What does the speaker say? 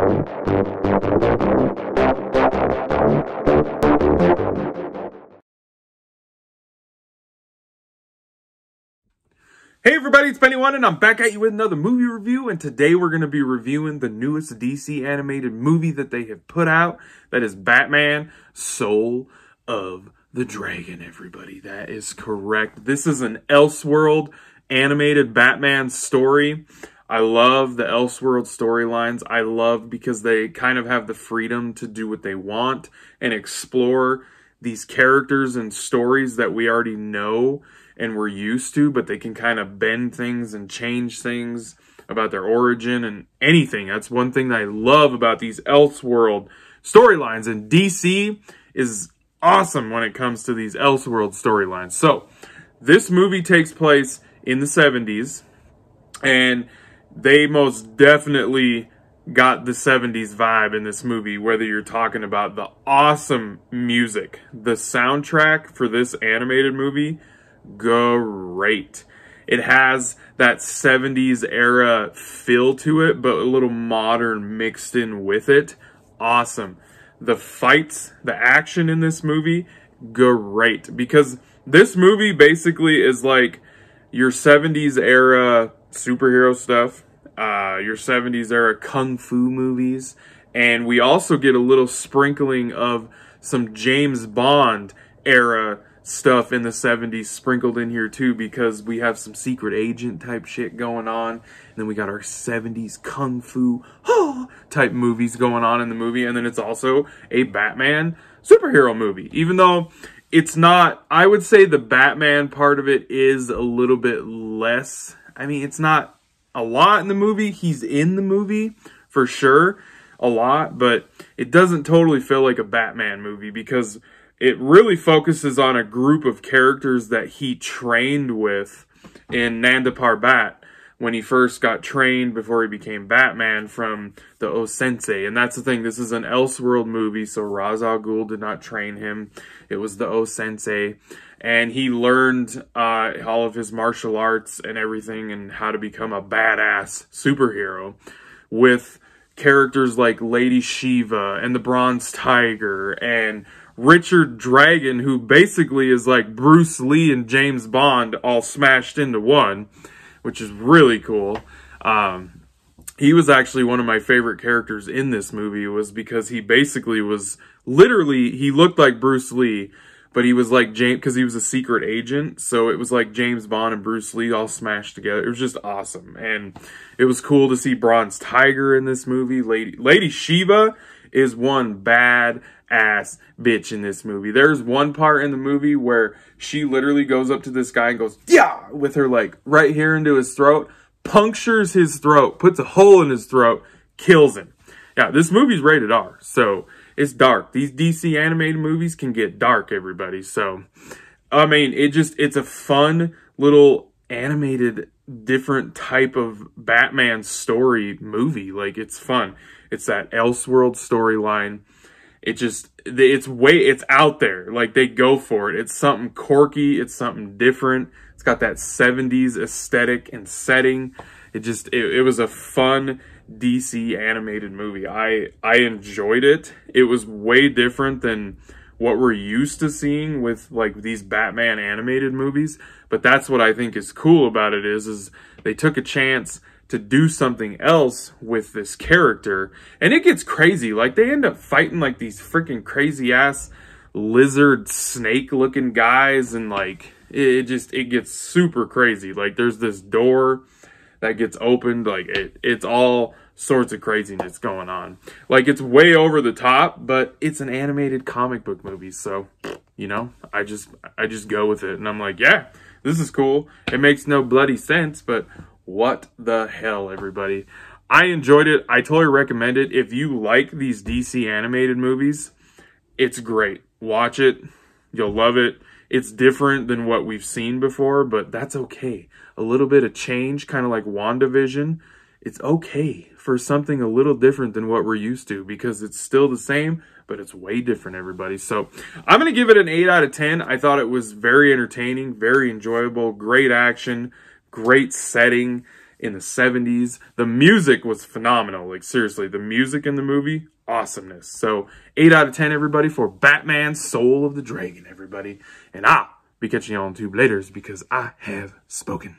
Hey everybody, it's Penny One, and I'm back at you with another movie review, and today we're going to be reviewing the newest DC animated movie that they have put out. That is Batman, Soul of the Dragon, everybody. That is correct. This is an Elseworld animated Batman story. I love the Elseworld storylines. I love because they kind of have the freedom to do what they want and explore these characters and stories that we already know and we're used to, but they can kind of bend things and change things about their origin and anything. That's one thing that I love about these Elseworld storylines, and DC is awesome when it comes to these Elseworld storylines. So this movie takes place in the 70s, and they most definitely got the 70s vibe in this movie, whether you're talking about the awesome music. The soundtrack for this animated movie, great. It has that 70s era feel to it, but a little modern mixed in with it. Awesome. The fights, the action in this movie, great. Because this movie basically is like your 70s era superhero stuff, your 70s era kung fu movies, and we also get a little sprinkling of some James Bond era stuff in the 70s sprinkled in here too, because we have some secret agent type shit going on, and then we got our 70s kung fu type movies going on in the movie, and then it's also a Batman superhero movie. Even though it's not, I would say the Batman part of it is a little bit less. I mean, it's not a lot in the movie. He's in the movie for sure a lot, but it doesn't totally feel like a Batman movie because it really focuses on a group of characters that he trained with in Nanda Parbat when he first got trained before he became Batman from the O-Sensei. And that's the thing, this is an Elseworld movie, so Ra's al Ghul did not train him. It was the O-Sensei. And he learned all of his martial arts and everything and how to become a badass superhero with characters like Lady Shiva and the Bronze Tiger and Richard Dragon, who basically is like Bruce Lee and James Bond all smashed into one, which is really cool. He was actually one of my favorite characters in this movie, was because he basically was literally, he looked like Bruce Lee, but he was like James, because he was a secret agent, so it was like James Bond and Bruce Lee all smashed together. It was just awesome, and it was cool to see Bronze Tiger in this movie. Lady Shiva is one bad ass bitch in this movie. There's one part in the movie where she literally goes up to this guy and goes, yeah, with her like right here into his throat, punctures his throat, puts a hole in his throat, kills him. Yeah, this movie's rated R, so it's dark. These DC animated movies can get dark, everybody. So, I mean, it's a fun little animated, different type of Batman story movie. Like, it's fun. It's that Elseworld storyline. It's out there. Like, they go for it. It's something quirky. It's something different. It's got that 70s aesthetic and setting. It was a fun DC animated movie. I enjoyed it. It was way different than what we're used to seeing with like these Batman animated movies. But that's what I think is cool about it is they took a chance to do something else with this character, and it gets crazy. Like, they end up fighting like these freaking crazy ass lizard snake looking guys, and like it gets super crazy. Like, there's this door that gets opened, like it's all sorts of craziness going on. Like, it's way over the top, but it's an animated comic book movie, so you know, I just go with it, and I'm like, yeah, this is cool. It makes no bloody sense, but what the hell, everybody. I enjoyed it. I totally recommend it. If you like these DC animated movies, it's great. Watch it. You'll love it. It's different than what we've seen before, but that's okay. A little bit of change, kind of like WandaVision. It's okay for something a little different than what we're used to, because it's still the same, but it's way different, everybody. So I'm going to give it an 8 out of 10. I thought it was very entertaining, very enjoyable, great action, great setting. in the 70s. The music was phenomenal. Like, seriously, the music in the movie, awesomeness. So 8 out of 10, everybody, for Batman Soul of the Dragon, everybody. And I'll be catching you on YouTube later because I have spoken.